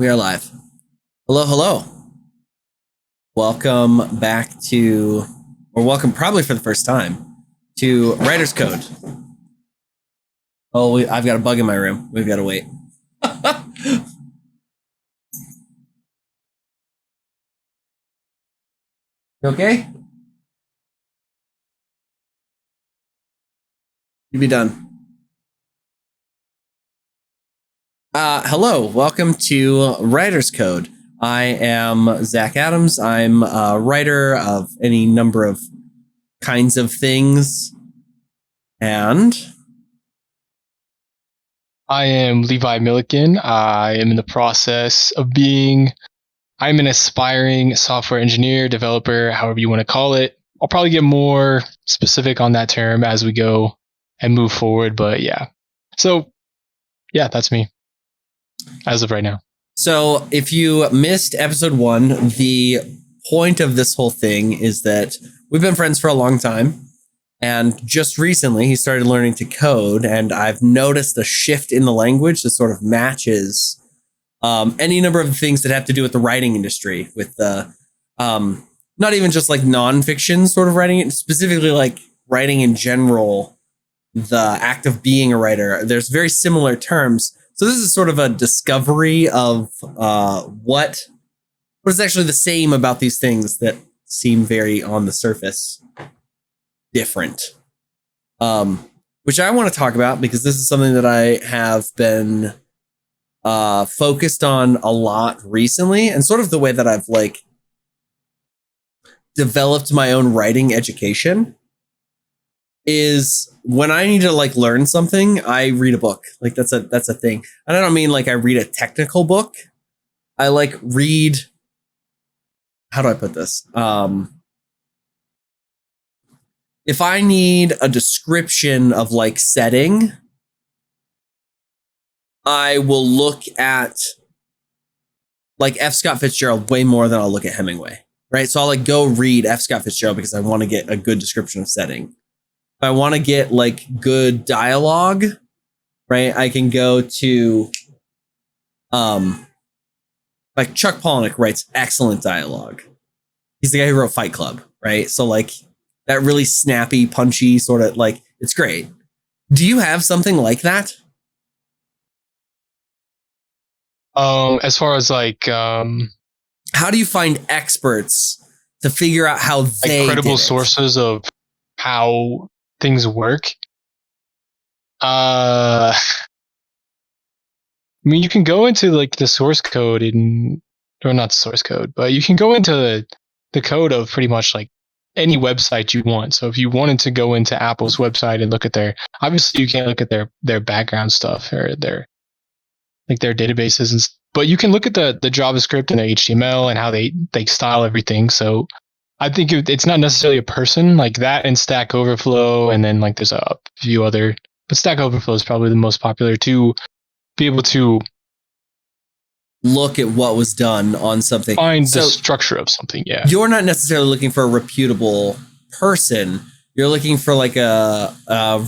We are live. Hello, hello. Welcome back to, or welcome probably for the first time, to Writer's Code. Oh, I've got a bug in my room. We've got to wait. You okay? You'd be done. Hello, welcome to Writer's Code. I am Zach Adams. I'm a writer of any number of kinds of things. And I am Levi Milliken. I am in the process of I'm an aspiring software engineer, developer, however you want to call it. I'll probably get more specific on that term as we go and move forward, but yeah. So, yeah, that's me as of right now. So if you missed episode 1, the point of this whole thing is that we've been friends for a long time. And just recently, he started learning to code, and I've noticed a shift in the language that sort of matches any number of things that have to do with the writing industry, with the not even just like nonfiction sort of writing, specifically like writing in general, the act of being a writer. There's very similar terms. So this is sort of a discovery of what is actually the same about these things that seem very on the surface different, which I want to talk about because this is something that I have been focused on a lot recently, and sort of the way that I've like developed my own writing education is when I need to like learn something, I read a book. Like that's a thing. And I don't mean like I read a technical book. I like read, how do I put this? If I need a description of like setting, I will look at like F. Scott Fitzgerald way more than I'll look at Hemingway, right? So I'll like go read F. Scott Fitzgerald because I want to get a good description of setting. If I want to get like good dialogue, right, I can go to like Chuck Palahniuk writes excellent dialogue. He's the guy who wrote Fight Club, right? So like that really snappy, punchy sort of like, it's great. Do you have something like that? As far as like how do you find experts to figure out how they like credible did it? sources of how things work? I mean, you can go into like the source code or not source code, but you can go into the code of pretty much like any website you want. So if you wanted to go into Apple's website and look at obviously you can't look at their background stuff or their databases, but you can look at the JavaScript and the HTML and how they style everything. So I think it's not necessarily a person like that, and Stack Overflow, and then like there's a few other, but Stack Overflow is probably the most popular to be able to look at what was done on something. Find the structure of something, yeah. You're not necessarily looking for a reputable person. You're looking for like a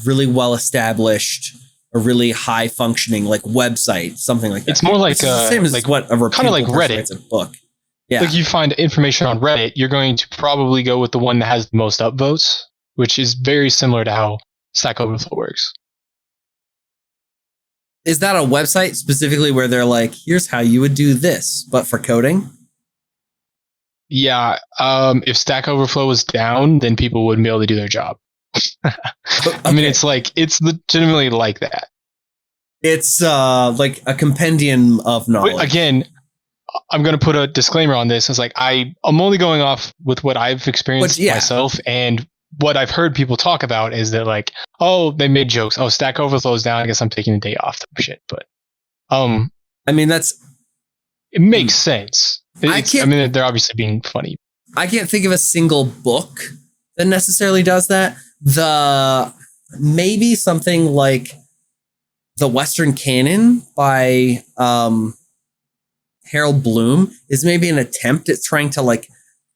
really well-established, a really high-functioning like website, something like that. It's more like it's the same as like what a reputable kind of like Reddit. Writes a book. Yeah. Like you find information on Reddit, you're going to probably go with the one that has the most upvotes, which is very similar to how Stack Overflow works. Is that a website specifically where they're like, here's how you would do this, but for coding? Yeah. If Stack Overflow was down, then people wouldn't be able to do their job. Okay. I mean, it's legitimately like that. It's like a compendium of knowledge. But again, I'm going to put a disclaimer on this. It's like I'm only going off with what I've experienced myself, and what I've heard people talk about is that like, oh, they made jokes. Oh, Stack Overflow's down. I guess I'm taking a day off. Shit, but I mean it makes sense. I mean, they're obviously being funny. I can't think of a single book that necessarily does that. Maybe something like the Western Canon by Harold Bloom is maybe an attempt at trying to like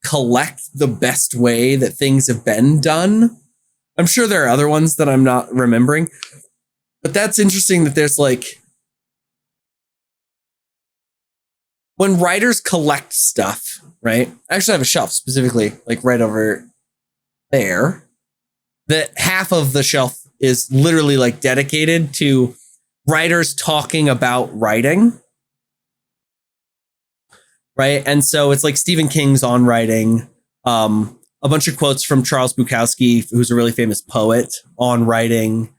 collect the best way that things have been done. I'm sure there are other ones that I'm not remembering, but that's interesting that there's like when writers collect stuff, right? I actually have a shelf specifically, like right over there. That half of the shelf is literally like dedicated to writers talking about writing. Right. And so it's like Stephen King's on writing, a bunch of quotes from Charles Bukowski, who's a really famous poet, on writing,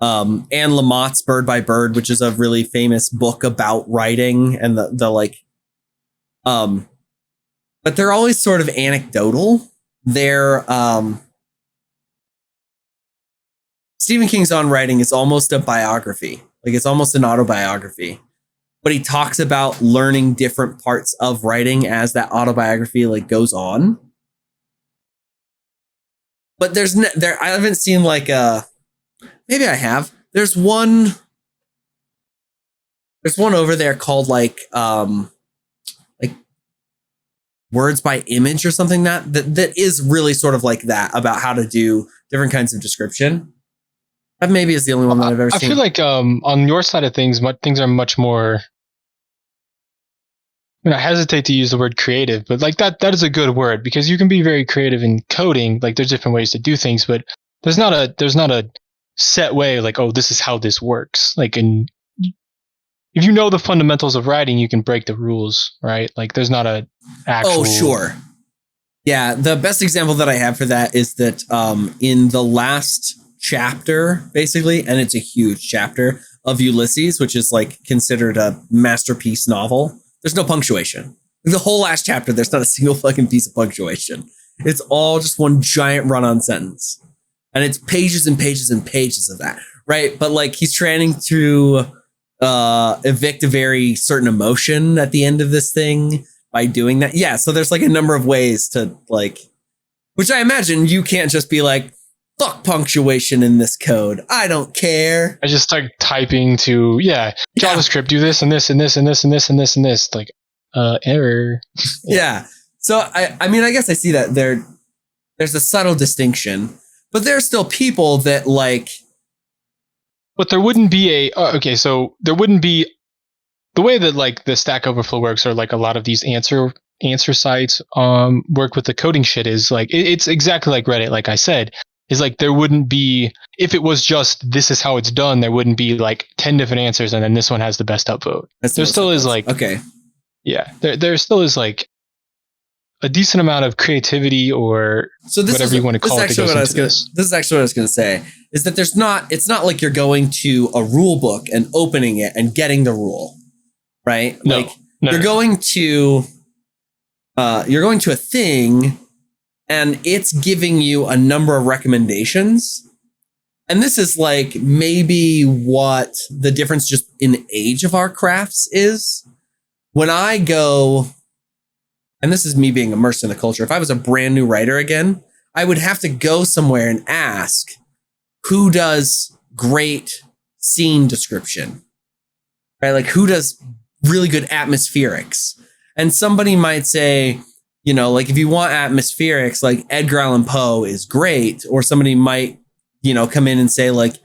Anne Lamott's Bird by Bird, which is a really famous book about writing, and the like, but they're always sort of anecdotal. They're, Stephen King's on writing is almost a biography. Like it's almost an autobiography, but he talks about learning different parts of writing as that autobiography like goes on. But I haven't seen like maybe I have. There's one over there called like words by image or something that is really sort of like that, about how to do different kinds of description. That maybe is the only one that I've ever seen. I feel like on your side of things, things are much more. I hesitate to use the word creative, but like that is a good word, because you can be very creative in coding. Like there's different ways to do things, but there's not a set way like, oh, this is how this works. Like, and if you know the fundamentals of writing, you can break the rules, right? Like there's not a actual. Oh, sure. Yeah. The best example that I have for that is that in the last chapter, basically, and it's a huge chapter of Ulysses, which is like considered a masterpiece novel. There's no punctuation. The whole last chapter, there's not a single fucking piece of punctuation. It's all just one giant run-on sentence. And it's pages and pages and pages of that, right? But like he's trying to evict a very certain emotion at the end of this thing by doing that. Yeah, so there's like a number of ways to like, which I imagine you can't just be like, fuck punctuation in this code. I don't care. I just start typing to JavaScript, do this and this and this and this and this and this and this. Like error. Yeah. So I mean, I guess I see that there's a subtle distinction, but there are still people that like. But there wouldn't be so there wouldn't be the way that like the Stack Overflow works, or like a lot of these answer sites work with the coding shit, is like it's exactly like Reddit. Like I said, is like there wouldn't be, if it was just this is how it's done, there wouldn't be like 10 different answers and then this one has the best upvote. There still is like, okay, yeah, there still is like a decent amount of creativity, or so this whatever you want to call it. This is actually what I was going to say, is that it's not like you're going to a rule book and opening it and getting the rule, right? You're going to a thing, and it's giving you a number of recommendations. And this is like maybe what the difference just in age of our crafts is. When I go, and this is me being immersed in the culture, if I was a brand new writer again, I would have to go somewhere and ask who does great scene description, right? Like who does really good atmospherics? And somebody might say, you know, like if you want atmospherics, like Edgar Allan Poe is great. Or somebody might, you know, come in and say like,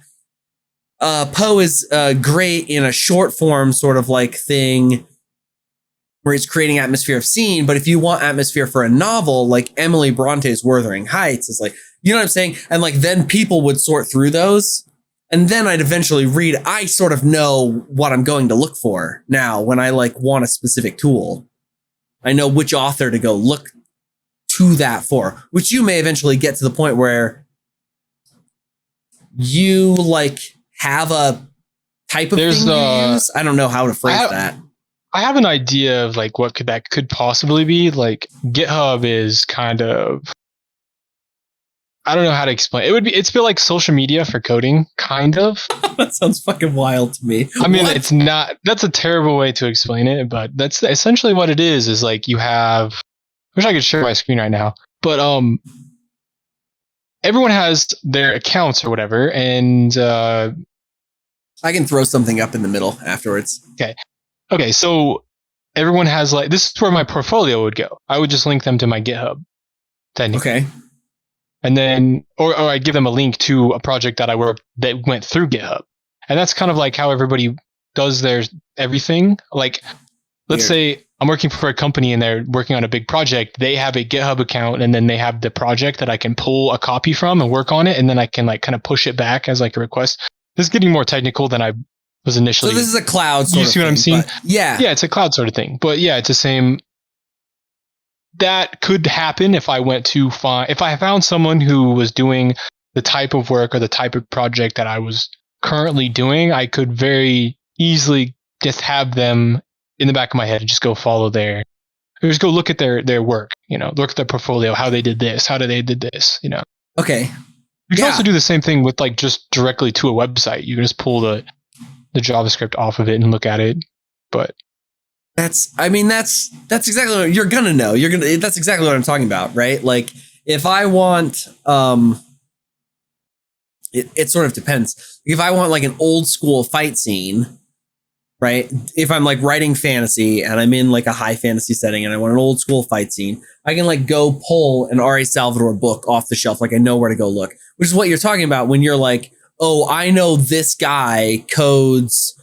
Poe is great in a short form sort of like thing where he's creating atmosphere of scene. But if you want atmosphere for a novel, like Emily Bronte's Wuthering Heights is like, you know what I'm saying? And like, then people would sort through those. And then I'd eventually read. I sort of know what I'm going to look for now when I like want a specific tool. I know which author to go look to that for, which you may eventually get to the point where you like have a type of thing you use. I don't know how to phrase that. I have an idea of like what that could possibly be. Like GitHub is kind of, I don't know how to explain. It's been like social media for coding, kind of. That sounds fucking wild to me. I mean, it's not, that's a terrible way to explain it, but that's essentially what it is like you have, I wish I could share my screen right now, but everyone has their accounts or whatever, and I can throw something up in the middle afterwards. Okay, so everyone has like, this is where my portfolio would go. I would just link them to my GitHub. Okay. And then, or I give them a link to a project that I worked that went through GitHub. And that's kind of like how everybody does their everything. Like, let's say I'm working for a company and they're working on a big project. They have a GitHub account and then they have the project that I can pull a copy from and work on it. And then I can like kind of push it back as like a request. This is getting more technical than I was initially. So this is a cloud sort you of see what thing, I'm seeing? Yeah. Yeah, it's a cloud sort of thing. But yeah, it's the same. That could happen if I went to if I found someone who was doing the type of work or the type of project that I was currently doing, I could very easily just have them in the back of my head and just go follow or just go look at their work, look at their portfolio, how they did this, how they did this, Okay. You can also do the same thing with like just directly to a website. You can just pull the JavaScript off of it and look at it. But that's exactly what you're gonna know. That's exactly what I'm talking about, right? Like if I want, it sort of depends. If I want like an old school fight scene, right? If I'm like writing fantasy and I'm in like a high fantasy setting and I want an old school fight scene, I can like go pull an R.A. Salvatore book off the shelf. Like I know where to go look, which is what you're talking about when you're like, oh, I know this guy codes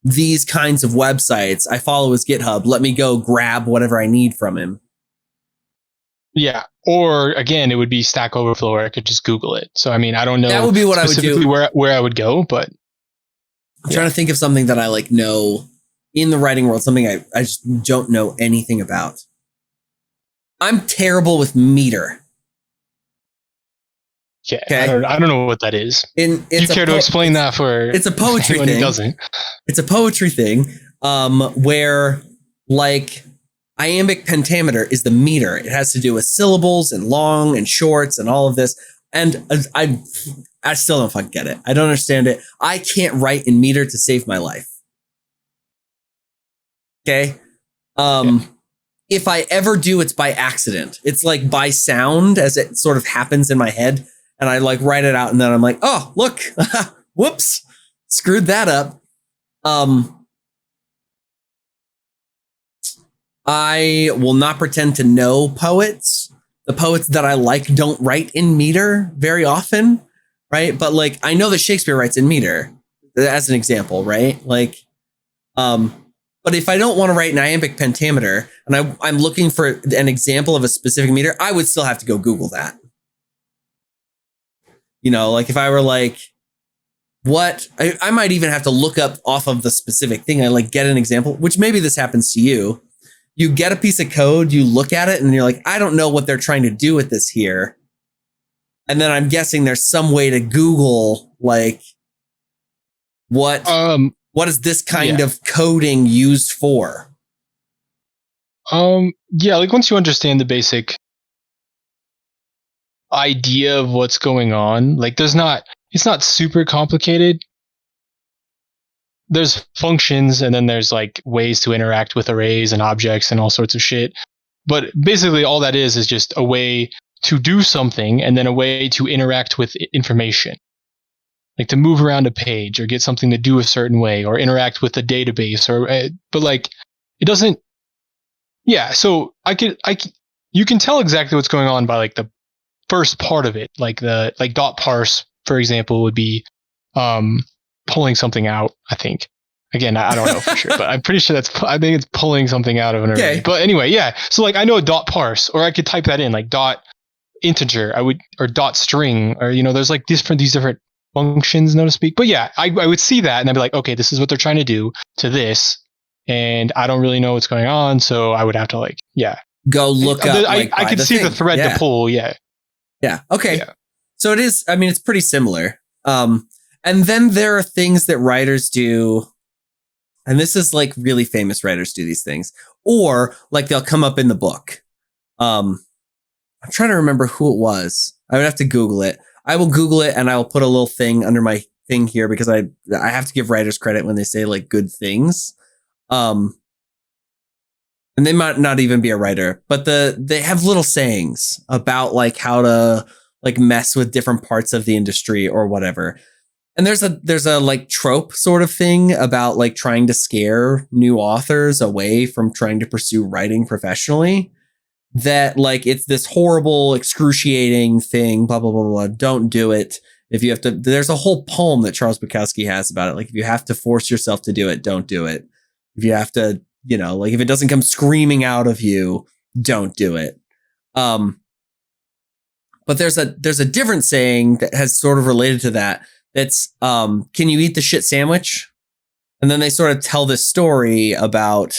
these kinds of websites. I follow his GitHub. Let me go grab whatever I need from him. Yeah. Or again, it would be Stack Overflow, or I could just Google it. So, I mean, I don't know. That would be what I would do. Where I would go, but I'm trying to think of something that I like know in the writing world, something I just don't know anything about. I'm terrible with meter. Yeah, okay. I don't know what that is. You care to explain that for it's a poetry thing. Who doesn't. It's a poetry thing where like iambic pentameter is the meter. It has to do with syllables and long and shorts and all of this. And I still don't fucking get it. I don't understand it. I can't write in meter to save my life. Okay. If I ever do, it's by accident. It's like by sound as it sort of happens in my head. And I like write it out and then I'm like, oh, look, whoops, screwed that up. I will not pretend to know poets. The poets that I like don't write in meter very often, right? But like, I know that Shakespeare writes in meter as an example, right? Like, but if I don't want to write in iambic pentameter and I'm looking for an example of a specific meter, I would still have to go Google that. Like if I were like, I might even have to look up off of the specific thing. I like get an example, which maybe this happens to you. You get a piece of code, you look at it and you're like, I don't know what they're trying to do with this here. And then I'm guessing there's some way to Google like what is this kind of coding used for? Yeah, like once you understand the basic idea of what's going on, like it's not super complicated. There's functions and then there's like ways to interact with arrays and objects and all sorts of shit. But basically all that is just a way to do something and then a way to interact with information. Like to move around a page or get something to do a certain way or interact with a database but like it doesn't. Yeah. So you can tell exactly what's going on by like the first part of it. Like dot parse, for example, would be, pulling something out, I think. Again, I don't know for sure, but I'm pretty sure I think it's pulling something out of an array. Okay. But anyway, yeah. So like I know a dot parse, or I could type that in like dot integer, or dot string, or there's like these different functions, so to speak. But yeah, I would see that and I'd be like, okay, this is what they're trying to do to this, and I don't really know what's going on, so I would have to go look up. I could see the thread to pull. Yeah. Yeah. Okay. Yeah. So it is. I mean, it's pretty similar. And then there are things that writers do, and this is like really famous writers do these things, or like they'll come up in the book. I'm trying to remember who it was. I would have to Google it. I will Google it and I will put a little thing under my thing here because I have to give writers credit when they say like good things. And they might not even be a writer, but they have little sayings about like how to like mess with different parts of the industry or whatever. And there's a like trope sort of thing about like trying to scare new authors away from trying to pursue writing professionally, that like it's this horrible, excruciating thing, blah, blah, blah, blah. Don't do it. If you have to, there's a whole poem that Charles Bukowski has about it. Like if you have to force yourself to do it, don't do it. If you have to like if it doesn't come screaming out of you, don't do it. But there's a different saying that has sort of related to that. That's, can you eat the shit sandwich? And then they sort of tell this story about,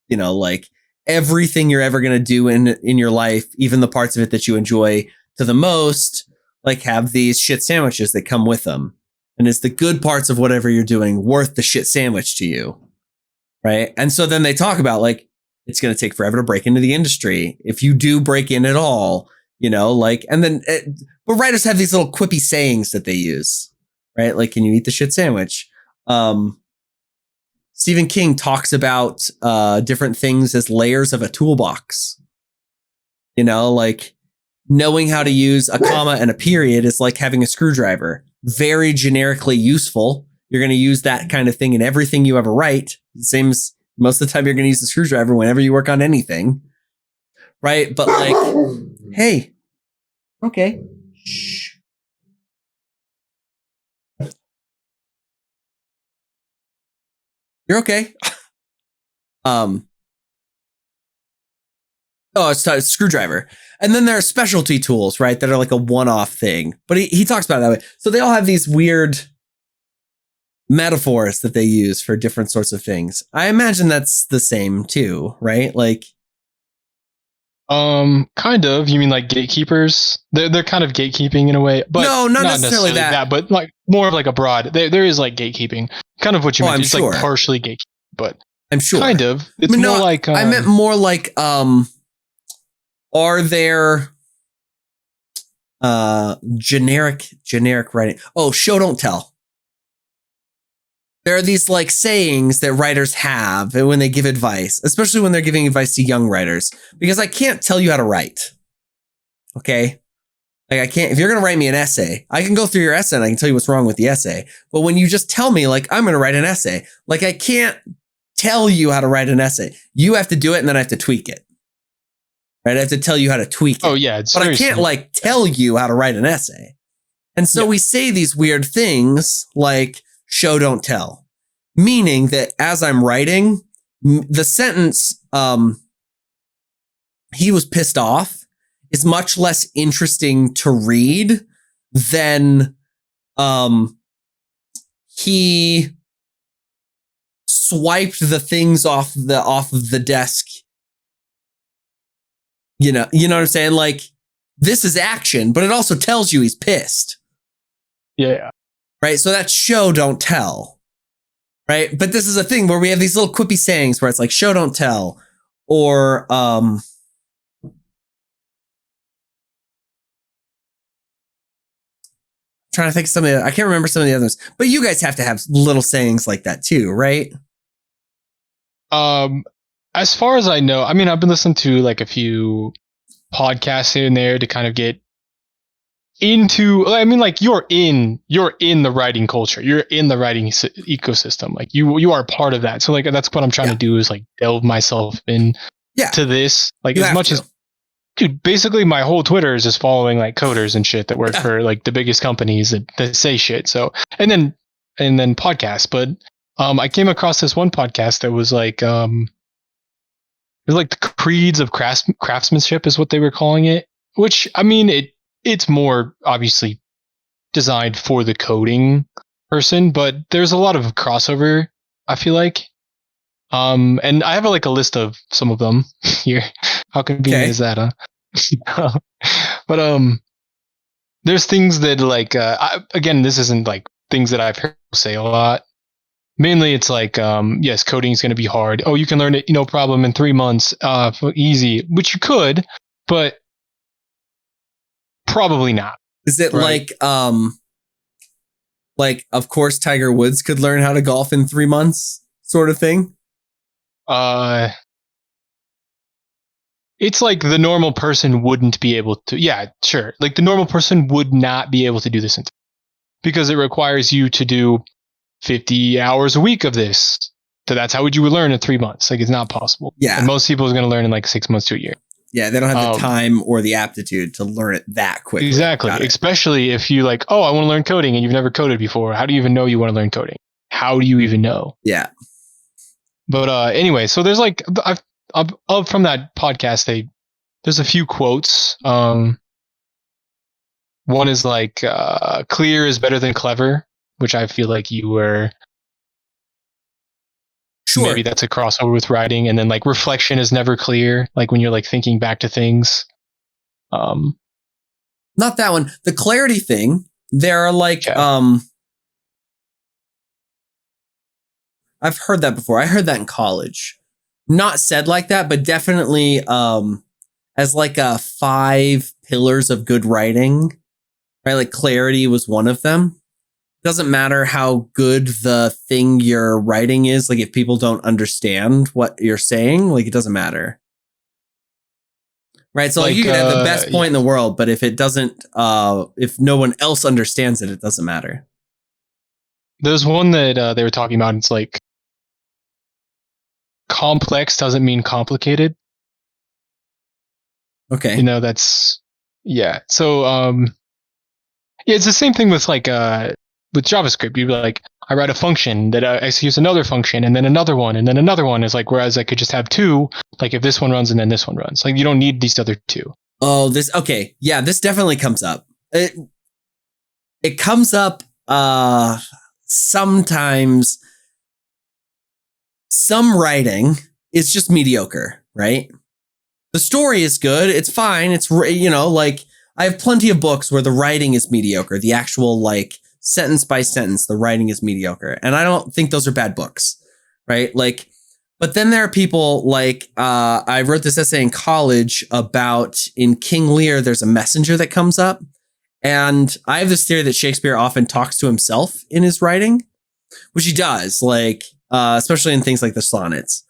like everything you're ever going to do in your life, even the parts of it that you enjoy to the most, like have these shit sandwiches that come with them. And is the good parts of whatever you're doing worth the shit sandwich to you? Right. And so then they talk about like, it's going to take forever to break into the industry. If you do break in at all, and then, but writers have these little quippy sayings that they use, right? Like, can you eat the shit sandwich? Stephen King talks about different things as layers of a toolbox. Like knowing how to use a comma and a period is like having a screwdriver. Very generically useful. You're going to use that kind of thing in everything you ever write. Same as most of the time you're going to use the screwdriver whenever you work on anything. Right? But like, hey, okay. Shh. You're okay. It's a screwdriver. And then there are specialty tools, right? That are like a one-off thing. But he talks about it that way. So they all have these weird metaphors that they use for different sorts of things. I imagine that's the same too, right? Like, kind of. You mean like gatekeepers? They're kind of gatekeeping in a way, but no, not necessarily that. But like more of like a broad. There is like gatekeeping, kind of what you meant. It's sure. Like partially gatekeeping, but I'm sure kind of. It's more like I meant more like are there generic writing? Oh, show don't tell. There are these like sayings that writers have when they give advice, especially when they're giving advice to young writers, because I can't tell you how to write. Okay. Like I can't, if you're going to write me an essay, I can go through your essay and I can tell you what's wrong with the essay. But when you just tell me like, I'm going to write an essay, like I can't tell you how to write an essay. You have to do it and then I have to tweak it. Right. I have to tell you how to tweak it. Oh yeah. But I can't like tell you how to write an essay. And so we say these weird things like show, don't tell, meaning that as I'm writing the sentence, he was pissed off is much less interesting to read than, he swiped the things off of the desk. You know what I'm saying? Like this is action, but it also tells you he's pissed. Yeah. Right. So that's show, don't tell. Right. But this is a thing where we have these little quippy sayings where it's like show, don't tell, or, trying to think of some of the, I can't remember some of the others, but you guys have to have little sayings like that too, right? As far as I know, I mean, I've been listening to like a few podcasts here and there to kind of get into, I mean, like you're in the writing culture, you're in the writing ecosystem, like you are part of that. So like, that's what I'm trying to do is like delve myself in to this, like as much as, dude, basically my whole Twitter is just following like coders and shit that work for like the biggest companies that say shit. So, and then podcasts, but, I came across this one podcast that was like, it was like the creeds of craftsmanship is what they were calling it, which I mean, it's more obviously designed for the coding person, but there's a lot of crossover, I feel like. And I have like a list of some of them here. How convenient is that, huh? But there's things that like again, this isn't like things that I've heard people say a lot. Mainly it's like yes, coding is going to be hard. Oh, you can learn it, no problem, in 3 months, easy, which you could, but probably not. Is it right? Like of course Tiger Woods could learn how to golf in 3 months sort of thing? It's like the normal person wouldn't be able to. Yeah, sure. Like the normal person would not be able to do this because it requires you to do 50 hours a week of this. So that's how you would learn in 3 months. Like it's not possible. Yeah. And most people are going to learn in like 6 months to a year. Yeah, they don't have the time or the aptitude to learn it that quickly. Exactly. Especially if you like, oh, I want to learn coding and you've never coded before. How do you even know you want to learn coding? How do you even know? Yeah. But anyway, so there's like up from that podcast, there's a few quotes. One is like clear is better than clever, which I feel like you were. Sure. Maybe that's a crossover with writing, and then like reflection is never clear, like when you're like thinking back to things. Not that one. The clarity thing. There are like I've heard that before. I heard that in college. Not said like that, but definitely as like a 5 pillars of good writing. Right? Like clarity was one of them. Doesn't matter how good the thing you're writing is, like if people don't understand what you're saying, like it doesn't matter. Right? So like you can have the best point in the world, but if it doesn't if no one else understands it, it doesn't matter. There's one that they were talking about, and it's like complex doesn't mean complicated. Okay. You know, that's so it's the same thing with like with JavaScript. You'd be like, I write a function that executes another function and then another one and then another one. Is like, whereas I could just have 2, like if this one runs and then this one runs. Like you don't need these other 2. Oh, okay. Yeah, this definitely comes up. It comes up sometimes. Some writing is just mediocre, right? The story is good. It's fine. It's, you know, like I have plenty of books where the writing is mediocre. The actual like sentence by sentence, the writing is mediocre. And I don't think those are bad books, right? Like, but then there are people like, I wrote this essay in college about in King Lear, there's a messenger that comes up. And I have this theory that Shakespeare often talks to himself in his writing, which he does, like, especially in things like the sonnets.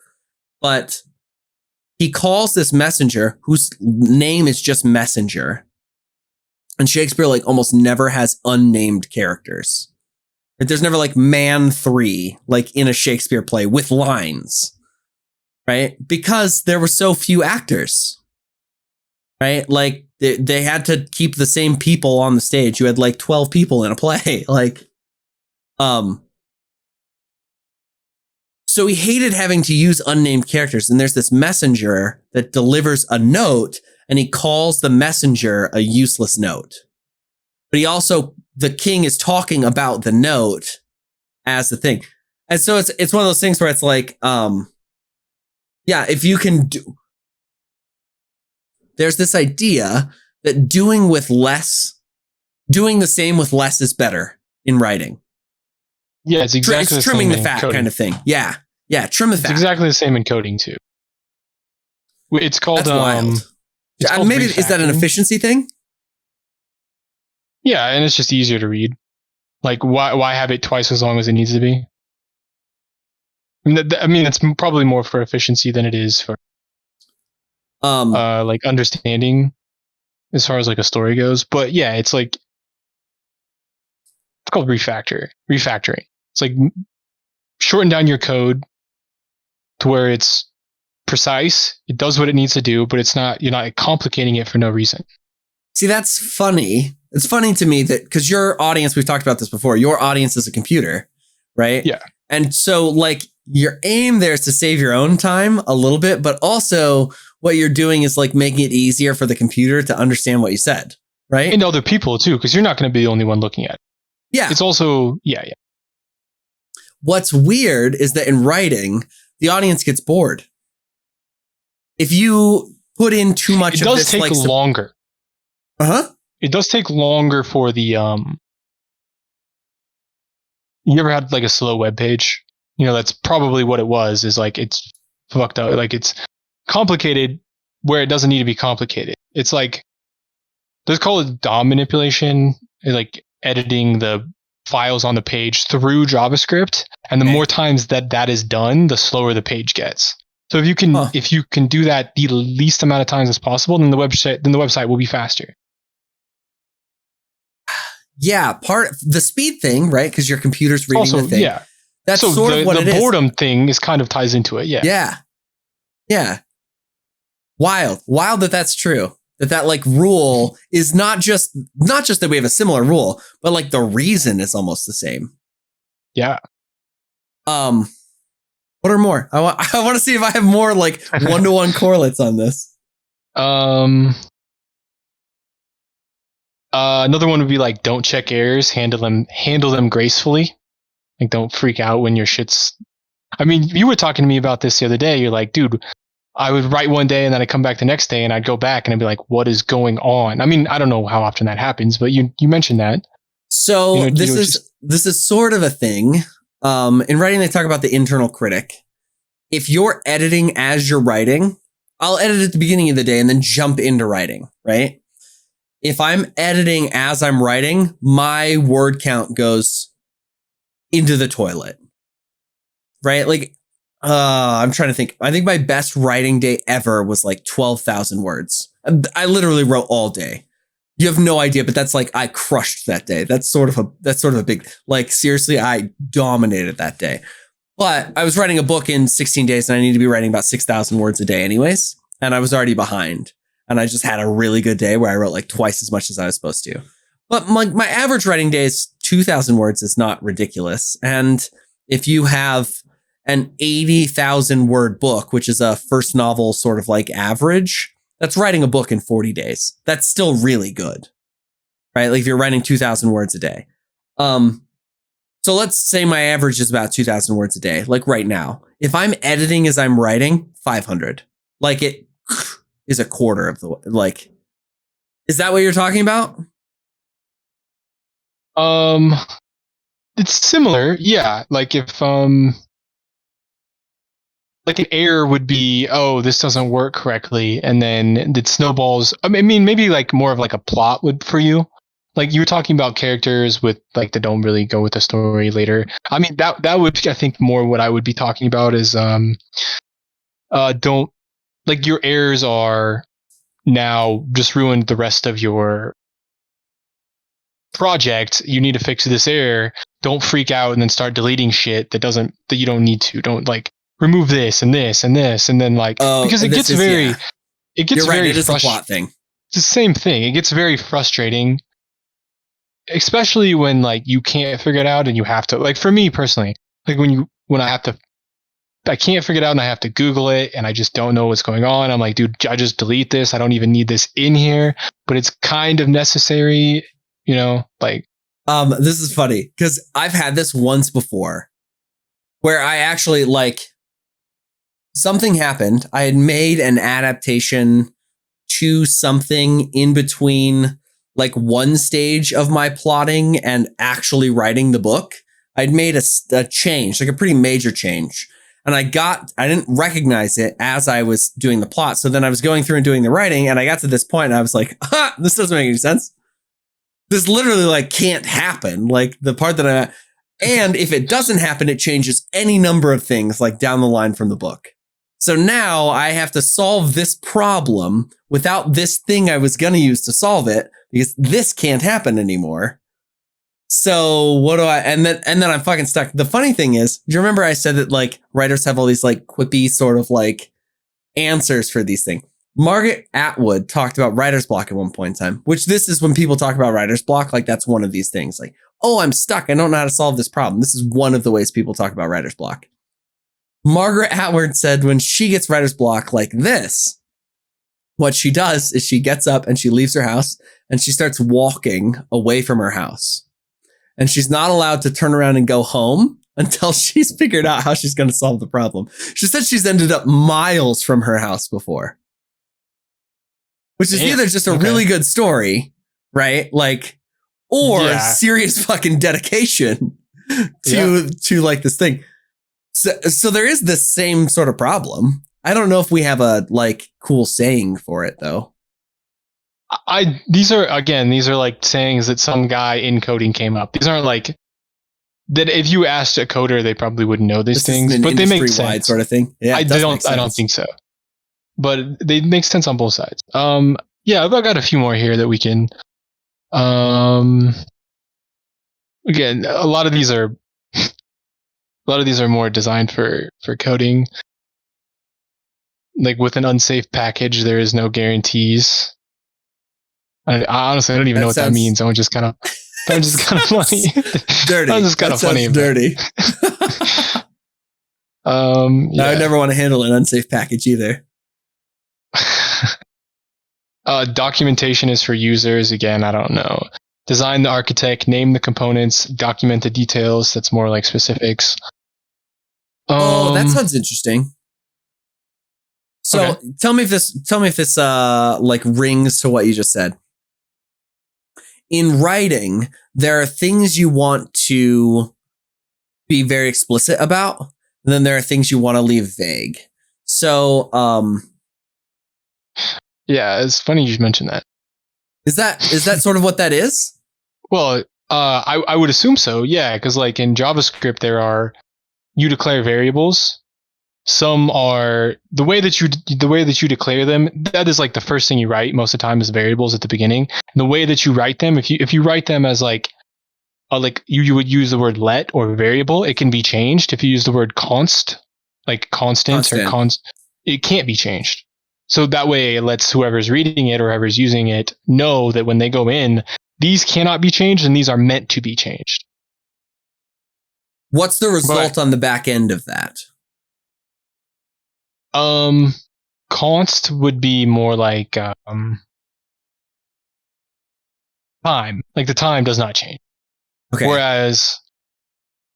But he calls this messenger whose name is just messenger. And Shakespeare like almost never has unnamed characters. There's never like man 3, like in a Shakespeare play with lines, right? Because there were so few actors, right? Like they had to keep the same people on the stage. You had like 12 people in a play, like, so he hated having to use unnamed characters. And there's this messenger that delivers a note and he calls the messenger a useless note. But he also, the king is talking about the note as the thing. And so it's one of those things where it's like, yeah, if you can do, there's this idea that doing the same with less is better in writing. Yeah, it's exactly it's trimming the fat coding. kind of thing. Yeah. Yeah. Trim the fat. It's exactly the same in coding too. It's called, That's wild. Maybe refactoring. Is that an efficiency thing? Yeah. And it's just easier to read. Like why have it twice as long as it needs to be? I mean, it's probably more for efficiency than it is for, like understanding as far as like a story goes. But yeah, it's like, it's called refactoring. It's like shorten down your code to where it's precise. It does what it needs to do, but you're not complicating it for no reason. See, that's funny. It's funny to me that because your audience, we've talked about this before, your audience is a computer, right? Yeah. And so like your aim there is to save your own time a little bit, but also what you're doing is like making it easier for the computer to understand what you said, right? And other people too, because you're not going to be the only one looking at it. Yeah. It's also, yeah. What's weird is that in writing, the audience gets bored. If you put in too much of this, it does take longer. It does take longer for the you ever had like a slow web page? You know, that's probably what it was, is like it's fucked up. Like it's complicated where it doesn't need to be complicated. It's like, let's call it DOM manipulation, like editing the files on the page through JavaScript. And the more times that is done, the slower the page gets. So if you can do that the least amount of times as possible, then the website will be faster. Yeah, the speed thing, right? Because your computer's reading the thing. Yeah. That's so sort of what it is. The boredom thing is kind of ties into it. Yeah. Yeah. Wild that's true. That like rule is not just that we have a similar rule, but like the reason is almost the same. Yeah. What are more? I want to see if I have more like 1-to-1 correlates on this. Another one would be like, don't check errors, handle them gracefully. Like, don't freak out when your shit's. I mean, you were talking to me about this the other day. You're like, dude, I would write one day and then I'd come back the next day and I'd go back and I'd be like, what is going on? I mean, I don't know how often that happens, but you mentioned that. So this is sort of a thing. In writing, they talk about the internal critic. If you're editing as you're writing, I'll edit at the beginning of the day and then jump into writing, right? If I'm editing as I'm writing, my word count goes into the toilet, right? Like, I'm trying to think. I think my best writing day ever was like 12,000 words. I literally wrote all day. You have no idea, but that's like, I crushed that day. That's sort of a big, like, seriously, I dominated that day. But I was writing a book in 16 days and I need to be writing about 6,000 words a day anyways. And I was already behind. And I just had a really good day where I wrote like twice as much as I was supposed to. But my average writing day is 2,000 words is not ridiculous. And if you have an 80,000 word book, which is a first novel sort of like average, that's writing a book in 40 days. That's still really good, right? Like if you're writing 2,000 words a day. So let's say my average is about 2,000 words a day, like right now. If I'm editing as I'm writing, 500. Like it is a quarter of the, like, is that what you're talking about? It's similar. Yeah. Like if, like an error would be, oh, this doesn't work correctly. And then it snowballs. I mean, maybe like more of like a plot would for you. Like you were talking about characters with like that don't really go with the story later. I mean, that would be, I think, more what I would be talking about is don't, like, your errors are now just ruined the rest of your project. You need to fix this error. Don't freak out and then start deleting shit that you don't need to. Don't like remove this and this and this and then like, because it gets very It is a plot thing. It's the same thing. It gets very frustrating, especially when like you can't figure it out and you have to, like, for me personally, like when I can't figure it out and I have to Google it and I just don't know what's going on. I'm like, dude, I just delete this. I don't even need this in here, but it's kind of necessary, like. This is funny because I've had this once before where I actually, like, something happened. I had made an adaptation to something in between like one stage of my plotting and actually writing the book. I'd made a change, like a pretty major change. And I didn't recognize it as I was doing the plot. So then I was going through and doing the writing and I got to this point and I was like, this doesn't make any sense. This literally like can't happen. Like the part and if it doesn't happen, it changes any number of things like down the line from the book. So now I have to solve this problem without this thing I was going to use to solve it because this can't happen anymore. So what do and then I'm fucking stuck. The funny thing is, do you remember I said that like writers have all these like quippy sort of like answers for these things? Margaret Atwood talked about writer's block at one point in time, which this is when people talk about writer's block, like that's one of these things like, oh, I'm stuck. I don't know how to solve this problem. This is one of the ways people talk about writer's block. Margaret Atwood said when she gets writer's block like this, what she does is she gets up and she leaves her house and she starts walking away from her house. And she's not allowed to turn around and go home until she's figured out how she's going to solve the problem. She said she's ended up miles from her house before. Which is either just a really good story, right? Like, or serious fucking dedication to like this thing. So there is this same sort of problem. I don't know if we have a like cool saying for it though. These are like sayings that some guy in coding came up. These aren't like that. If you asked a coder, they probably wouldn't know these things, but they make sense. Sort of thing. Yeah, I don't think so, but they make sense on both sides. Yeah, I've got a few more here that we can. Again, a lot of these are more designed for coding. Like with an unsafe package, there is no guarantees. I honestly don't even know what that means. I'm just kind of funny. Dirty. I'm just kind of funny. Dirty. I would never want to handle an unsafe package either. Documentation is for users. Again, I don't know. Design the architect, name the components, document the details. That's more like specifics. That sounds interesting. So Okay. tell me if this like rings to what you just said. In writing, there are things you want to be very explicit about, and then there are things you want to leave vague. So, yeah, it's funny you mentioned that. Is that sort of what that is? Well, I would assume so. Yeah, because like in JavaScript, you declare variables. Some are the way that you declare them. That is like the first thing you write most of the time is variables at the beginning. And the way that you write them, if you write them as like you would use the word let or variable, it can be changed. If you use the word constant, it can't be changed. So that way it lets whoever's reading it or whoever's using it know that when they go in, these cannot be changed and these are meant to be changed. What's the result on the back end of that? Const would be more like time. Like the time does not change. Okay. Whereas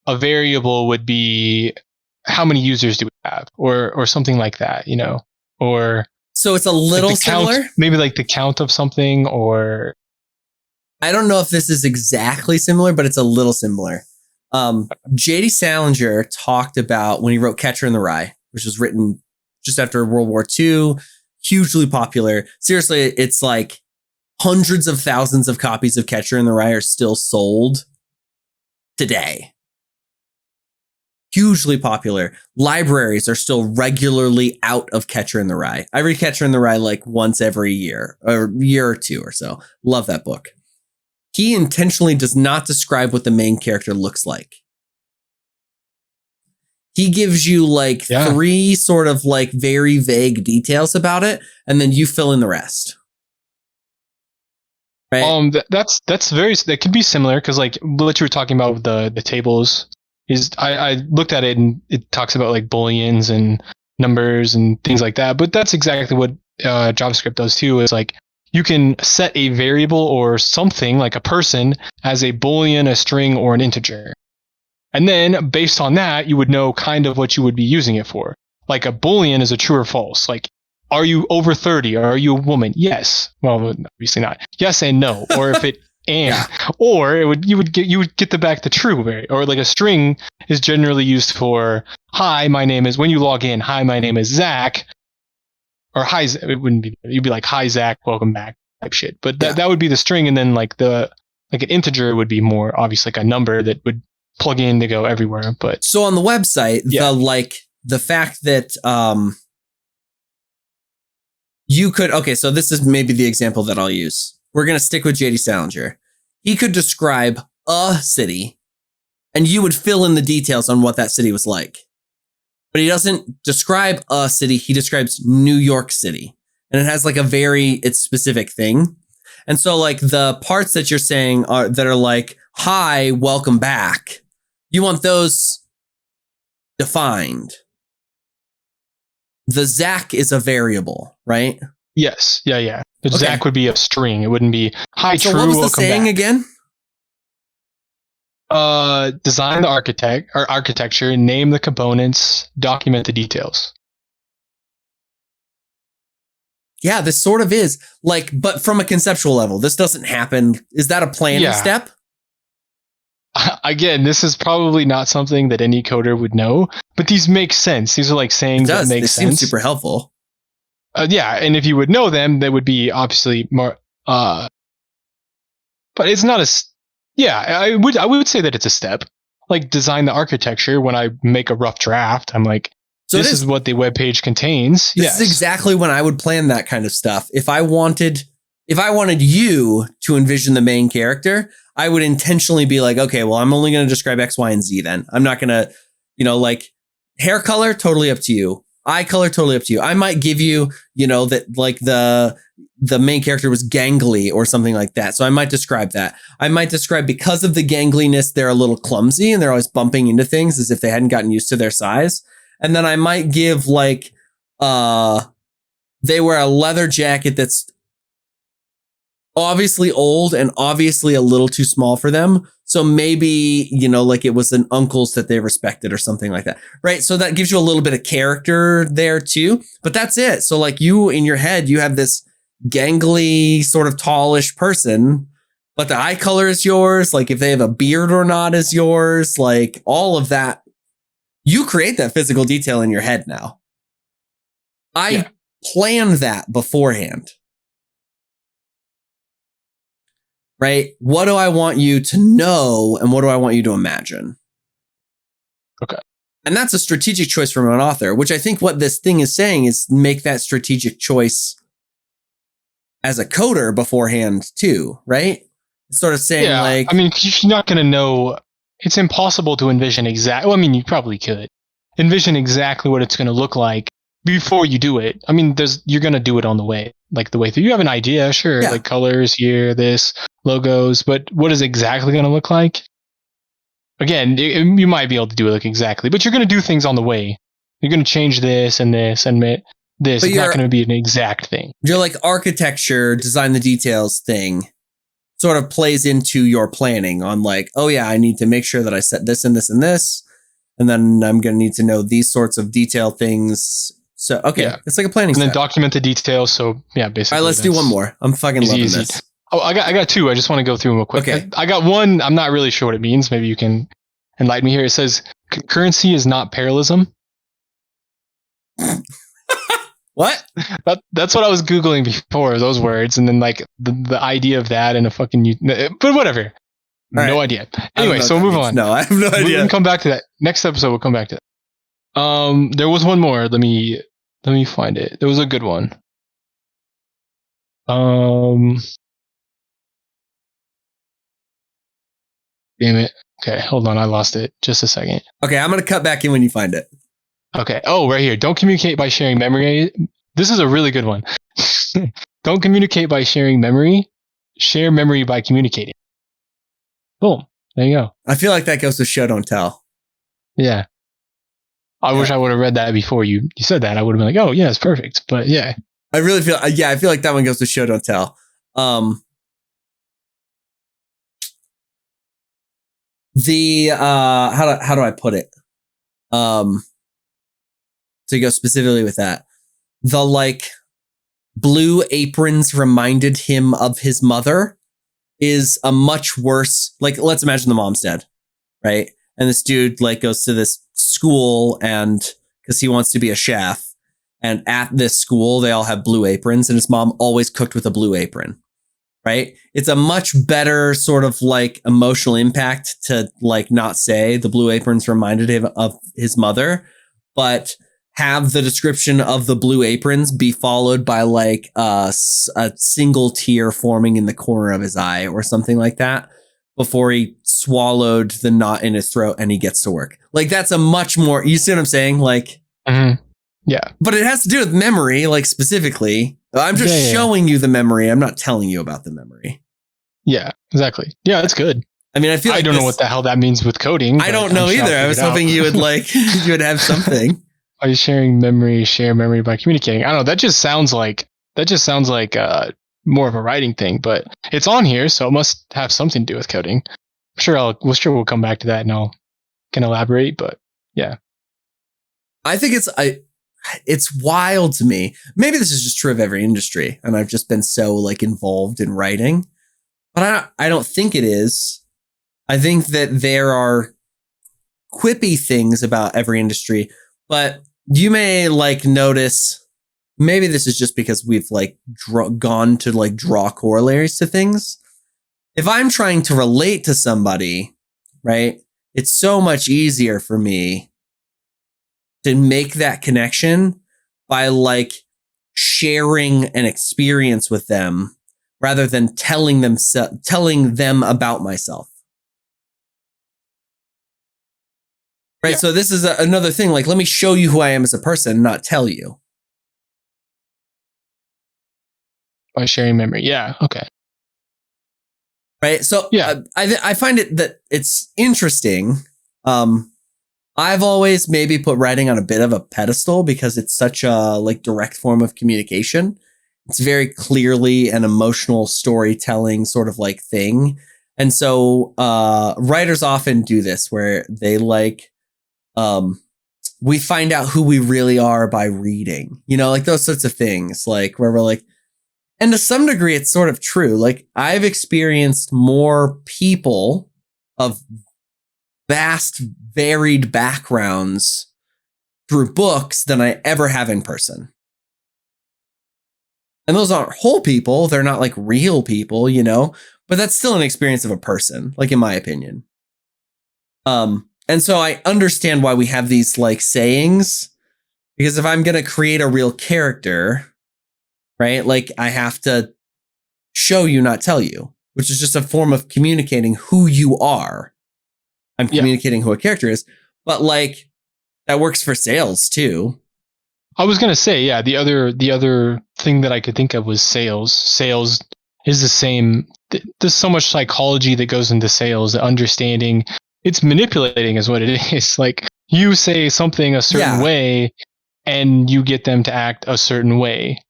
a variable would be how many users do we have, or something like that, you know, or so it's a little similar. Maybe like the count of something, or I don't know if this is exactly similar, but it's a little similar. J.D. Salinger talked about when he wrote Catcher in the Rye, which was written just after World War II, hugely popular. Seriously, it's like hundreds of thousands of copies of Catcher in the Rye are still sold today. Hugely popular. Libraries are still regularly out of Catcher in the Rye. I read Catcher in the Rye like once every year or two or so. Love that book. He intentionally does not describe what the main character looks like. He gives you like three sort of like very vague details about it, and then you fill in the rest. Right? That could be similar because like what you were talking about with the tables is I looked at it and it talks about like booleans and numbers and things like that. But that's exactly what JavaScript does too. Is like you can set a variable or something like a person as a boolean, a string, or an integer. And then based on that, you would know kind of what you would be using it for. Like a boolean is a true or false. Like, are you over 30? Or are you a woman? Yes. Well, obviously not. Yes and no. Or if it and, or you would get back the true or like a string is generally used for hi, my name is, when you log in, hi, my name is Zac. Or hi, it wouldn't be, you'd be like, hi, Zac, welcome back type shit. But that would be the string. And then like an integer would be more obviously like a number that would plug in to go everywhere. But so on the website, the fact that you could, okay, so this is maybe the example that I'll use. We're going to stick with J.D. Salinger. He could describe a city and you would fill in the details on what that city was like. But he doesn't describe a city. He describes New York City, and it has like it's specific thing. And so like the parts that you're saying that are like, hi, welcome back. You want those defined. The Zac is a variable, right? Yes. Yeah. But okay. Zac would be a string. It wouldn't be hi, so true, what was the welcome saying back. Again? Design the architecture, name the components, document the details. Yeah, this sort of is like, but from a conceptual level, this doesn't happen. Is that a planning step? Again, this is probably not something that any coder would know, but these make sense. These are like sayings that make sense. Seems super helpful. Yeah, and if you would know them, they would be obviously more. But it's not a. Yeah, I would say that it's a step. Like design the architecture. When I make a rough draft, I'm like, this is what the web page contains. This is exactly when I would plan that kind of stuff. If I wanted you to envision the main character, I would intentionally be like, okay, well, I'm only going to describe X, Y, and Z then. I'm not going to, like hair color, totally up to you. Eye color, totally up to you. I might give you, that like the main character was gangly or something like that. So I might describe that. I might describe because of the gangliness, they're a little clumsy and they're always bumping into things as if they hadn't gotten used to their size. And then I might give like they wear a leather jacket that's obviously old and obviously a little too small for them. So maybe, like it was an uncle's that they respected or something like that. Right. So that gives you a little bit of character there too. But that's it. So like you in your head, you have this gangly sort of tallish person, but the eye color is yours. Like if they have a beard or not is yours. Like all of that. You create that physical detail in your head now. I planned that beforehand. Right? What do I want you to know and what do I want you to imagine? Okay. And that's a strategic choice from an author, which I think what this thing is saying is make that strategic choice as a coder beforehand too, right? It's sort of saying like... I mean, you're not going to know... It's impossible to envision exactly... Well, I mean, you probably could. Envision exactly what it's going to look like before you do it. I mean, you're going to do it on the way. Like the way through. You have an idea, sure. Yeah. Like colors here, this, logos. But what is exactly going to look like? Again, you might be able to do it like exactly. But you're going to do things on the way. You're going to change this and this and this. But it's not going to be an exact thing. You're like architecture, design the details thing sort of plays into your planning on like, oh yeah, I need to make sure that I set this and this and this. And then I'm going to need to know these sorts of detail things. So, okay, It's like a planning And then step. document the details. So, yeah, basically. All right, let's do one more. I'm fucking loving this. Oh, I got two. I just want to go through them real quick. Okay. I got one. I'm not really sure what it means. Maybe you can enlighten me here. It says concurrency is not parallelism. What? That's what I was Googling before, those words. And then like the idea of that and a fucking... But whatever. No idea. Anyway, so we'll move on. No, I have no idea. We can come back to that. Next episode, we'll come back to that. There was one more. Let me find it. There was a good one. Damn it. Okay, hold on. I lost it. Just a second. Okay, I'm going to cut back in when you find it. Okay. Oh, right here. Don't communicate by sharing memory. This is a really good one. Don't communicate by sharing memory. Share memory by communicating. Boom. There you go. I feel like that goes to show, don't tell. Yeah. I wish I would have read that before you said that. I would have been like, oh, yeah, it's perfect. But yeah. I feel like that one goes to show, don't tell. How do I put it? To go specifically with that. The like blue aprons reminded him of his mother is a much worse, like, let's imagine the mom's dead, right? And this dude like goes to this school and because he wants to be a chef. And at this school, they all have blue aprons and his mom always cooked with a blue apron, right? It's a much better sort of like emotional impact to like not say the blue aprons reminded him of his mother, but have the description of the blue aprons be followed by like a single tear forming in the corner of his eye or something like that before he swallowed the knot in his throat and he gets to work. Like that's a much more, you see what I'm saying? Like, yeah, but it has to do with memory, like specifically. I'm just showing you the memory. I'm not telling you about the memory. Yeah, exactly. Yeah, that's good. I mean, I feel like I don't know what the hell that means with coding. I don't know either. I was hoping you would like, you would have something. Are you sharing memory? Share memory by communicating. I don't know. That just sounds like more of a writing thing, but it's on here, so it must have something to do with coding. I'm sure we'll come back to that and I can elaborate. But yeah, I think it's wild to me. Maybe this is just true of every industry, and I've just been so like involved in writing, but I don't think it is. I think that there are quippy things about every industry, but you may like notice, maybe this is just because we've like gone to like draw corollaries to things. If I'm trying to relate to somebody, right, it's so much easier for me to make that connection by like sharing an experience with them rather than telling them about myself. Right. Yeah. So this is another thing. Like, let me show you who I am as a person, not tell you. By sharing memory. Yeah. Okay. Right. So yeah, I find it that it's interesting. I've always maybe put writing on a bit of a pedestal because it's such a like direct form of communication. It's very clearly an emotional storytelling sort of like thing. And so writers often do this where they like we find out who we really are by reading, you know, like those sorts of things, like where we're like, and to some degree, it's sort of true. Like I've experienced more people of vast, varied backgrounds through books than I ever have in person. And those aren't whole people. They're not like real people, you know, but that's still an experience of a person, like in my opinion. And so I understand why we have these like sayings, because if I'm going to create a real character, right, like I have to show you, not tell you, which is just a form of communicating who you are. I'm communicating who a character is, but like that works for sales too. I was gonna say, yeah. The other thing that I could think of was sales. Sales is the same. There's so much psychology that goes into sales. Understanding it's manipulating is what it is. Like you say something a certain way, and you get them to act a certain way.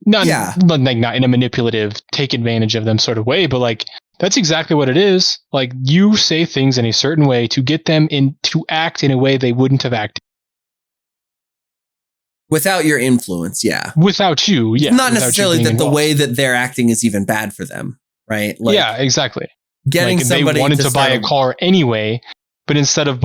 Not in a manipulative, take advantage of them sort of way, but like that's exactly what it is. Like you say things in a certain way to get them to act in a way they wouldn't have acted. Without your influence, Without you, Not necessarily that the way that they're acting is even bad for them, right? Like, yeah, exactly. Getting like somebody they wanted to buy a car anyway, but instead of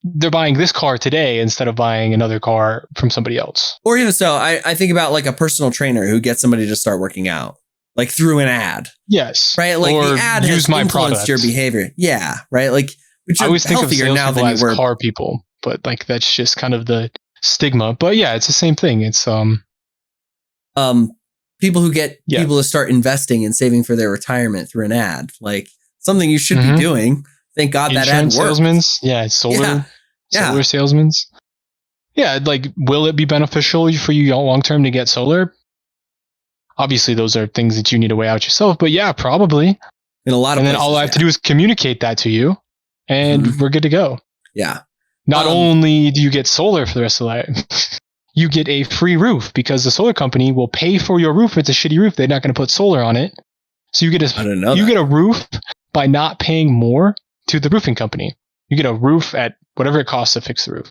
they're buying this car today instead of buying another car from somebody else. Or even so, I think about like a personal trainer who gets somebody to start working out, like through an ad. Yes. Right? Like or the ad has influenced your behavior. Yeah. Right? Like I always think of salespeople as car people, but like that's just kind of the stigma. But yeah, it's the same thing. It's people who get people to start investing and saving for their retirement through an ad, like something you should be doing. Thank God that ad worked. Salesmen, solar salesmen. Yeah, like will it be beneficial for you long term to get solar? Obviously, those are things that you need to weigh out yourself. But yeah, probably. In a lot of places, then all I have to do is communicate that to you, and we're good to go. Yeah. Not only do you get solar for the rest of the life, you get a free roof because the solar company will pay for your roof. If it's a shitty roof, they're not going to put solar on it. So you get a roof by not paying more to the roofing company. You get a roof at whatever it costs to fix the roof.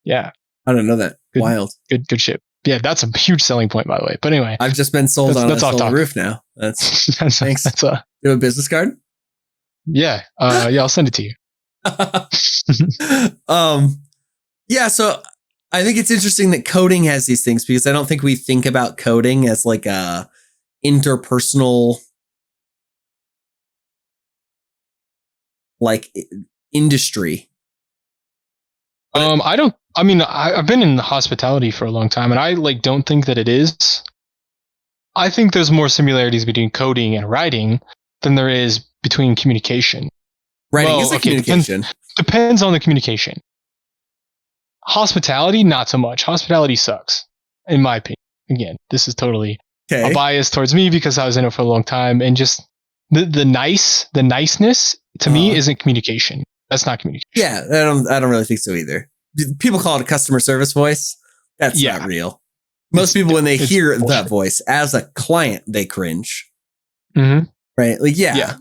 Yeah. I don't know that. Wild. Good shit. Yeah, that's a huge selling point, by the way. But anyway. I've just been sold on a solar roof now. Thanks. That's you have a business card? Yeah. I'll send it to you. So I think it's interesting that coding has these things because I don't think we think about coding as like a interpersonal like industry. I've been in hospitality for a long time and I don't think that it is. I think there's more similarities between coding and writing than there is between communication. Writing is communication. Depends on the communication. Hospitality, not so much. Hospitality sucks, in my opinion. Again, this is totally a bias towards me because I was in it for a long time, and just the niceness to me isn't communication. That's not communication. Yeah, I don't really think so either. People call it a customer service voice. That's not real. Most people, when they hear that voice as a client, they cringe. Mm-hmm. Right? Like, yeah.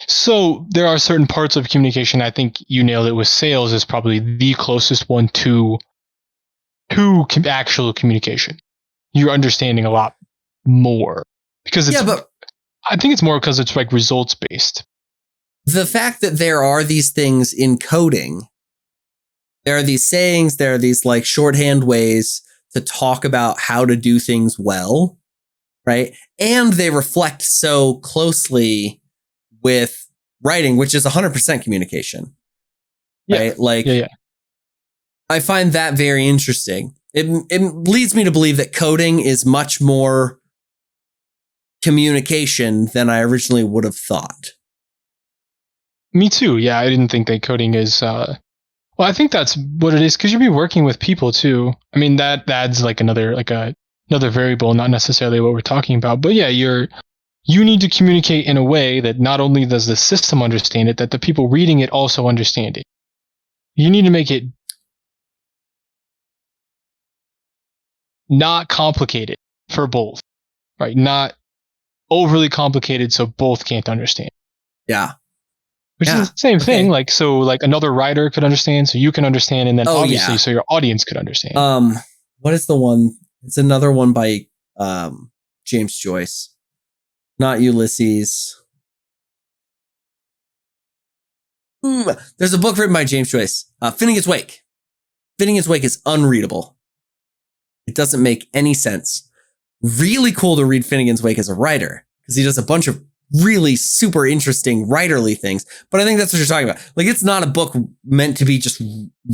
So there are certain parts of communication. I think you nailed it with sales is probably the closest one to actual communication. You're understanding a lot more because but I think it's more because it's like results based. The fact that there are these things in coding, there are these sayings, there are these like shorthand ways to talk about how to do things well, right? And they reflect so closely with writing, which is 100% communication, right? Like, I find that very interesting. It leads me to believe that coding is much more communication than I originally would have thought. Me too. Yeah, I didn't think that coding is. Well, I think that's what it is because you'll be working with people too. I mean, that adds like another variable, not necessarily what we're talking about, but yeah, you're you need to communicate in a way that not only does the system understand it, that the people reading it also understand it. You need to make it not complicated for both, right? Not overly complicated so both can't understand. Yeah. Which is the same thing. Like, so like another writer could understand, so you can understand, and then obviously so your audience could understand. What is the one? It's another one by James Joyce. Not Ulysses. There's a book written by James Joyce. Finnegan's Wake. Finnegan's Wake is unreadable. It doesn't make any sense. Really cool to read Finnegan's Wake as a writer because he does a bunch of really super interesting writerly things. But I think that's what you're talking about. Like, it's not a book meant to be just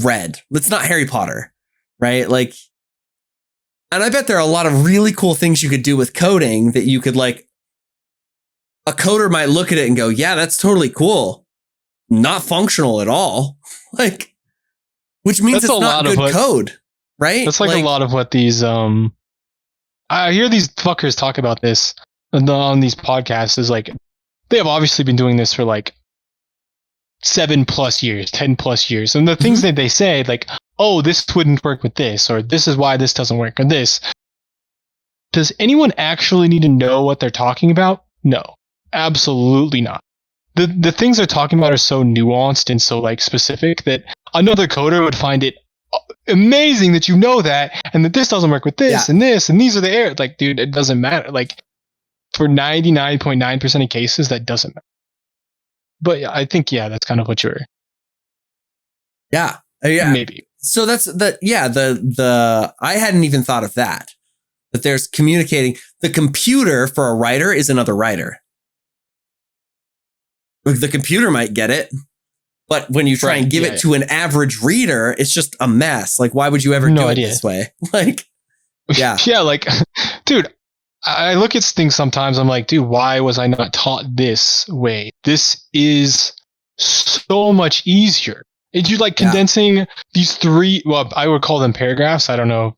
read. It's not Harry Potter, right? Like, and I bet there are a lot of really cool things you could do with coding that you could, like, a coder might look at it and go, yeah, that's totally cool. Not functional at all. Like, which means it's not good code, right? That's like a lot of what these, I hear these fuckers talk about this on these podcasts is like, they have obviously been doing this for like 7+ years, 10+ years. And the things that they say, like, oh, this wouldn't work with this, or this is why this doesn't work with this. Does anyone actually need to know what they're talking about? No, absolutely not. The things they're talking about are so nuanced and so like specific that another coder would find it amazing that you know that, and that this doesn't work with this and this, and these are the errors. Like, dude, it doesn't matter. Like, for 99.9% of cases, that doesn't matter. But I think, that's kind of what you're. Yeah. Maybe. So that's the I hadn't even thought of that. That there's communicating. The computer for a writer is another writer. The computer might get it, but when you try and give it to an average reader, it's just a mess. Like, why would you ever do it this way? Like, like, dude, I look at things sometimes. I'm like, dude, why was I not taught this way? This is so much easier. It's you like condensing these three. Well, I would call them paragraphs. I don't know.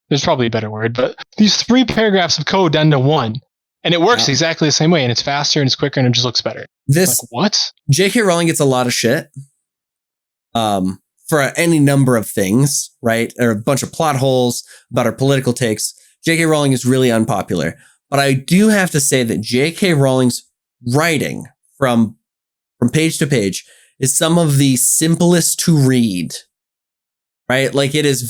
There's probably a better word, but these 3 paragraphs of code down to 1, and it works exactly the same way, and it's faster and it's quicker and it just looks better. This like, what? J.K. Rowling gets a lot of shit. For any number of things, right? There are a bunch of plot holes about her political takes. J.K. Rowling is really unpopular. But I do have to say that J.K. Rowling's writing from page to page is some of the simplest to read, right? Like, it is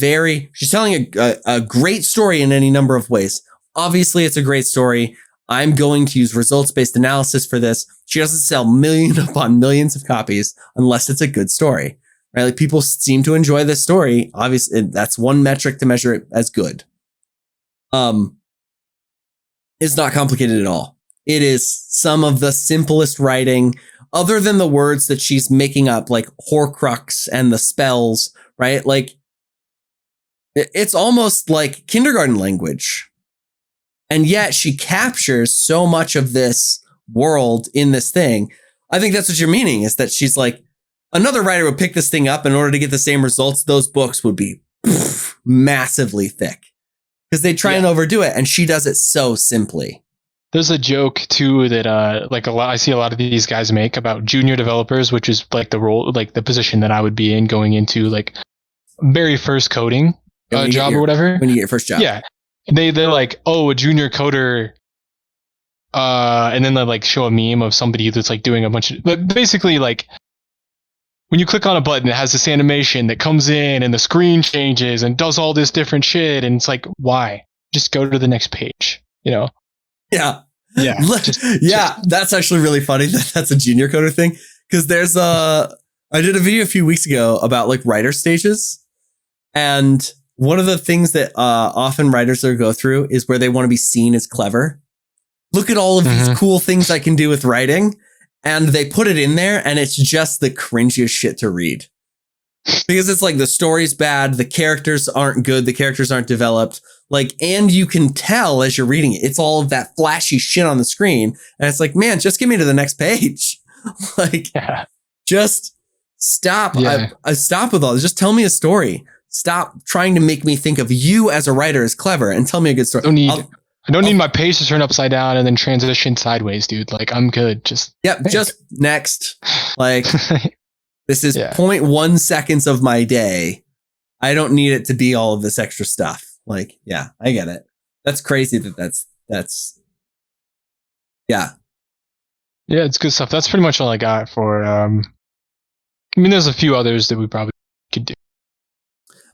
she's telling a great story in any number of ways. Obviously, it's a great story. I'm going to use results-based analysis for this. She doesn't sell million upon millions of copies unless it's a good story, right? Like, people seem to enjoy this story. Obviously, that's one metric to measure it as good. It's not complicated at all. It is some of the simplest writing, other than the words that she's making up, like Horcrux and the spells, right? Like, it's almost like kindergarten language. And yet she captures so much of this world in this thing. I think that's what you're meaning, is that she's like, another writer would pick this thing up in order to get the same results. Those books would be massively thick because they try and overdo it. And she does it so simply. There's a joke too that I see a lot of these guys make about junior developers, which is like the role, like the position that I would be in going into like very first coding job or whatever. When you get your first job. Yeah. They're like, oh, a junior coder, and then they like show a meme of somebody that's like doing a bunch of, but basically like when you click on a button, it has this animation that comes in and the screen changes and does all this different shit, and it's like, why? Just go to the next page, you know? Yeah. Yeah. That's actually really funny that that's a junior coder thing, because there's I did a video a few weeks ago about like writer stages, and one of the things that often writers go through is where they want to be seen as clever. Look at all of these cool things I can do with writing. And they put it in there, and it's just the cringiest shit to read. Because it's like the story's bad, the characters aren't good, the characters aren't developed. Like, and you can tell as you're reading it, it's all of that flashy shit on the screen. And it's like, man, just get me to the next page. Like, just stop. I stop with all this. Just tell me a story. Stop trying to make me think of you as a writer as clever and tell me a good story. I don't need my page to turn upside down and then transition sideways, dude. Like, I'm good. Just just next. Like, this is Yeah. 0.1 seconds of my day. I don't need it to be all of this extra stuff. Like, yeah, I get it. That's crazy that's yeah. Yeah, it's good stuff. That's pretty much all I got for I mean, there's a few others that we probably could do.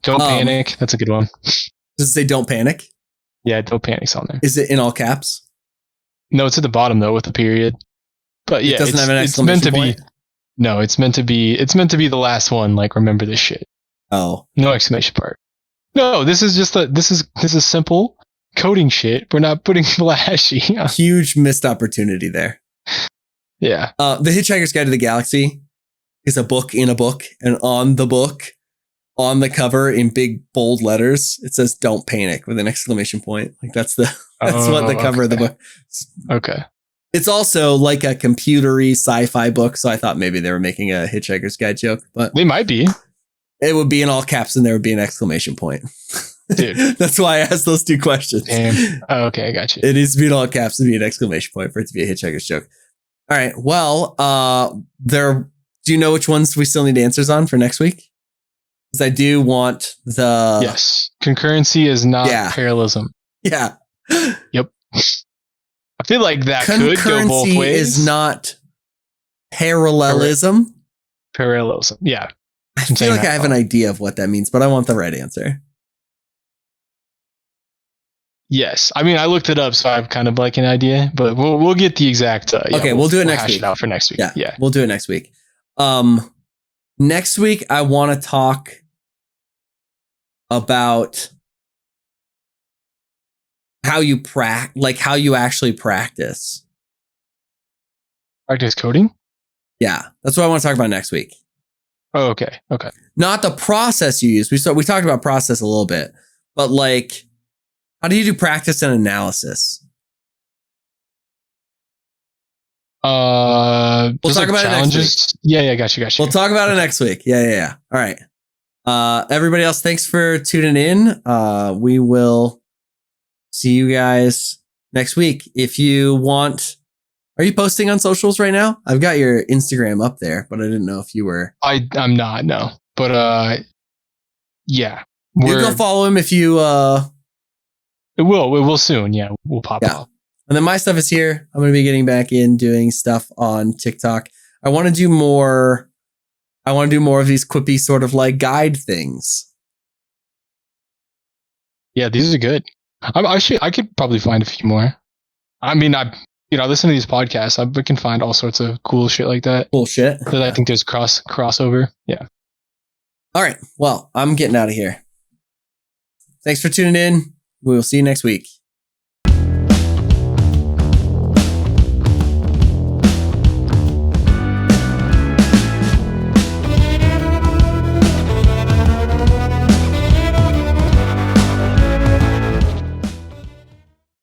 Don't panic. That's a good one. Does it say don't panic? Yeah, don't panic's on there. Is it in all caps? No, it's at the bottom though with the period. But yeah, it doesn't have an it's meant exclamation to point? be. No, it's meant to be the last one. Like, remember this shit. Oh, No exclamation part. No, this is just this is simple coding shit. We're not putting flashy. huge missed opportunity there. Yeah. The Hitchhiker's Guide to the Galaxy is a book in a book, and on the book, on the cover in big bold letters, it says "Don't panic" with an exclamation point. Like that's what the cover of the book. Okay. It's also like a computery sci-fi book, so I thought maybe they were making a Hitchhiker's Guide joke, but They might be. it would be in all caps and there would be an exclamation point. Dude. That's why I asked those two questions. Damn. Oh, okay, I got you. It needs to be in all caps to be an exclamation point for it to be a Hitchhiker's joke. All right. Well, do you know which ones we still need answers on for next week? Because I do want the... Yes. Concurrency is not parallelism. Yeah. Yep. I feel like that could go both Concurrency ways. is not parallelism. Parallelism. Yeah. I feel like I have an idea of what that means, but I want the right answer. Yes. I mean, I looked it up, so I have kind of like an idea, but we'll get the exact. Okay, we'll do it next week. Hash it out for next week. Yeah. We'll do it next week. Next week, I want to talk about how you how you actually practice. Practice coding? Yeah, that's what I want to talk about next week. Oh, okay. Okay. Not the process you use. We talked about process a little bit, but like, how do you do practice and analysis? We'll talk about it next week. Yeah, got you. We'll talk about it next week. Yeah. All right. Everybody else, thanks for tuning in. We will see you guys next week. If you want, are you posting on socials right now? I've got your Instagram up there, but I didn't know if you were. I'm not, no. But yeah. You go follow him if you It will soon. Yeah, we'll pop up. And then my stuff is here. I'm going to be getting back in doing stuff on TikTok. I want to do more of these quippy sort of like guide things. Yeah, these are good. I could probably find a few more. I mean, I listen to these podcasts. We can find all sorts of cool shit like that. Cool shit. That I think there's crossover. Yeah. All right. Well, I'm getting out of here. Thanks for tuning in. We will see you next week.